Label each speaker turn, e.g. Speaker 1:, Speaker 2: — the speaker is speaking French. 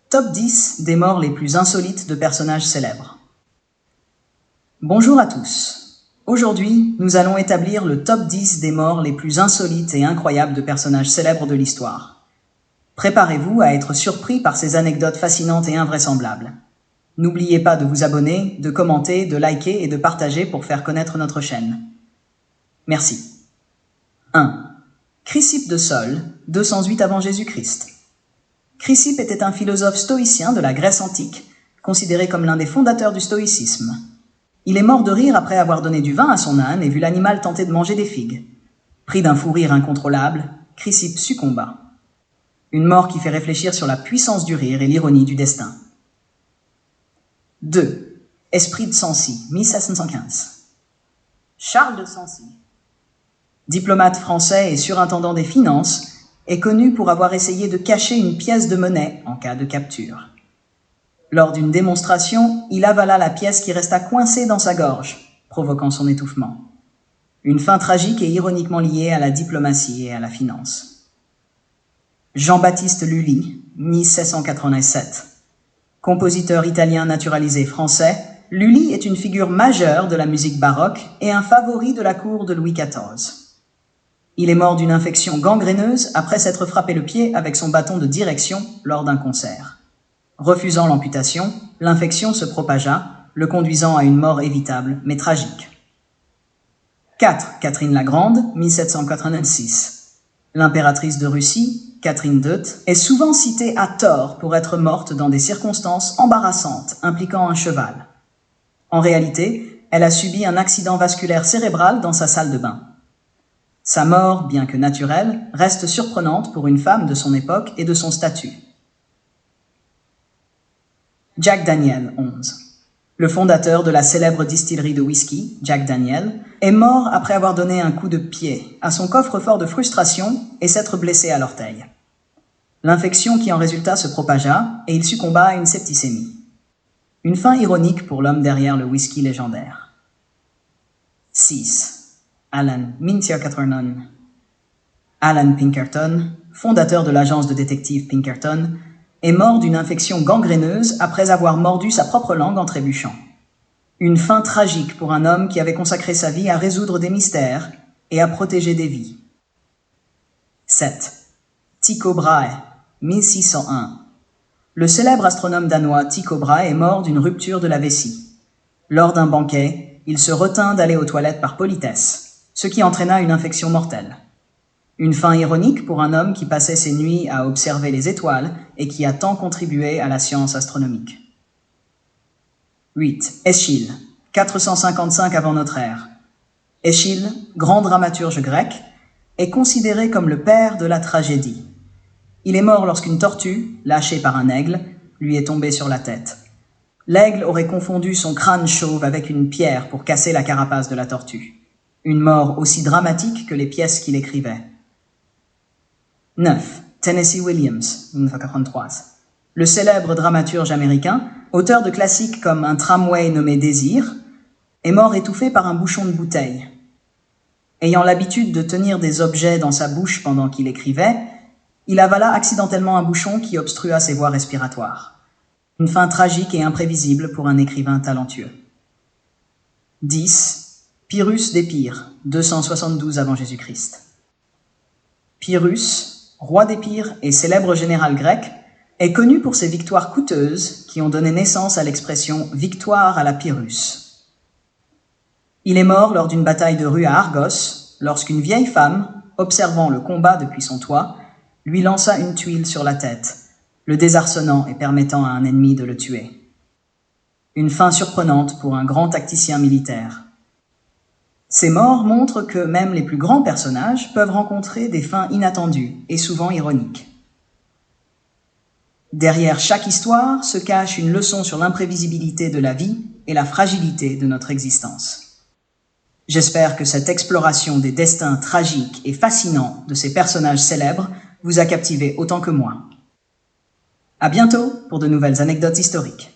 Speaker 1: Top 10 des morts les plus insolites de personnages célèbres. Bonjour à tous. Aujourd'hui, nous allons établir le top 10 des morts les plus insolites et incroyables de personnages célèbres de l'histoire. Préparez-vous à être surpris par ces anecdotes fascinantes et invraisemblables. N'oubliez pas de vous abonner, de commenter, de liker et de partager pour faire connaître notre chaîne. Merci. 1. Chrysippe de Sole, 208 avant Jésus-Christ. Chrysippe était un philosophe stoïcien de la Grèce antique, considéré comme l'un des fondateurs du stoïcisme. Il est mort de rire après avoir donné du vin à son âne et vu l'animal tenter de manger des figues. Pris d'un fou rire incontrôlable, Chrysippe succomba. Une mort qui fait réfléchir sur la puissance du rire et l'ironie du destin. 2. Esprit de Sancy, 1715. Charles de Sancy, diplomate français et surintendant des finances, est connu pour avoir essayé de cacher une pièce de monnaie en cas de capture. Lors d'une démonstration, il avala la pièce qui resta coincée dans sa gorge, provoquant son étouffement. Une fin tragique et ironiquement liée à la diplomatie et à la finance. Jean-Baptiste Lully, 1787. Compositeur italien naturalisé français, Lully est une figure majeure de la musique baroque et un favori de la cour de Louis XIV. Il est mort d'une infection gangréneuse après s'être frappé le pied avec son bâton de direction lors d'un concert. Refusant l'amputation, l'infection se propagea, le conduisant à une mort évitable mais tragique. 4. Catherine la Grande, 1786. L'impératrice de Russie, Catherine II, est souvent citée à tort pour être morte dans des circonstances embarrassantes impliquant un cheval. En réalité, elle a subi un accident vasculaire cérébral dans sa salle de bain. Sa mort, bien que naturelle, reste surprenante pour une femme de son époque et de son statut. Jack Daniel, 11. Le fondateur de la célèbre distillerie de whisky, Jack Daniel, est mort après avoir donné un coup de pied à son coffre-fort de frustration et s'être blessé à l'orteil. L'infection qui en résulta se propagea et il succomba à une septicémie. Une fin ironique pour l'homme derrière le whisky légendaire. 6. Alan Pinkerton. Alan Pinkerton, fondateur de l'agence de détectives Pinkerton, est mort d'une infection gangréneuse après avoir mordu sa propre langue en trébuchant. Une fin tragique pour un homme qui avait consacré sa vie à résoudre des mystères et à protéger des vies. 7. Tycho Brahe, 1601. Le célèbre astronome danois Tycho Brahe est mort d'une rupture de la vessie. Lors d'un banquet, il se retint d'aller aux toilettes par politesse, ce qui entraîna une infection mortelle. Une fin ironique pour un homme qui passait ses nuits à observer les étoiles et qui a tant contribué à la science astronomique. 8. Eschyle, 455 avant notre ère. Eschyle, grand dramaturge grec, est considéré comme le père de la tragédie. Il est mort lorsqu'une tortue, lâchée par un aigle, lui est tombée sur la tête. L'aigle aurait confondu son crâne chauve avec une pierre pour casser la carapace de la tortue. Une mort aussi dramatique que les pièces qu'il écrivait. 9. Tennessee Williams, 1943. Le célèbre dramaturge américain, auteur de classiques comme Un tramway nommé Désir, est mort étouffé par un bouchon de bouteille. Ayant l'habitude de tenir des objets dans sa bouche pendant qu'il écrivait, il avala accidentellement un bouchon qui obstrua ses voies respiratoires. Une fin tragique et imprévisible pour un écrivain talentueux. 10. Pyrrhus d'Épire, 272 avant Jésus-Christ. Pyrrhus, roi d'Épire et célèbre général grec, est connu pour ses victoires coûteuses qui ont donné naissance à l'expression « victoire à la Pyrrhus ». Il est mort lors d'une bataille de rue à Argos, lorsqu'une vieille femme, observant le combat depuis son toit, lui lança une tuile sur la tête, le désarçonnant et permettant à un ennemi de le tuer. Une fin surprenante pour un grand tacticien militaire. Ces morts montrent que même les plus grands personnages peuvent rencontrer des fins inattendues et souvent ironiques. Derrière chaque histoire se cache une leçon sur l'imprévisibilité de la vie et la fragilité de notre existence. J'espère que cette exploration des destins tragiques et fascinants de ces personnages célèbres vous a captivé autant que moi. À bientôt pour de nouvelles anecdotes historiques.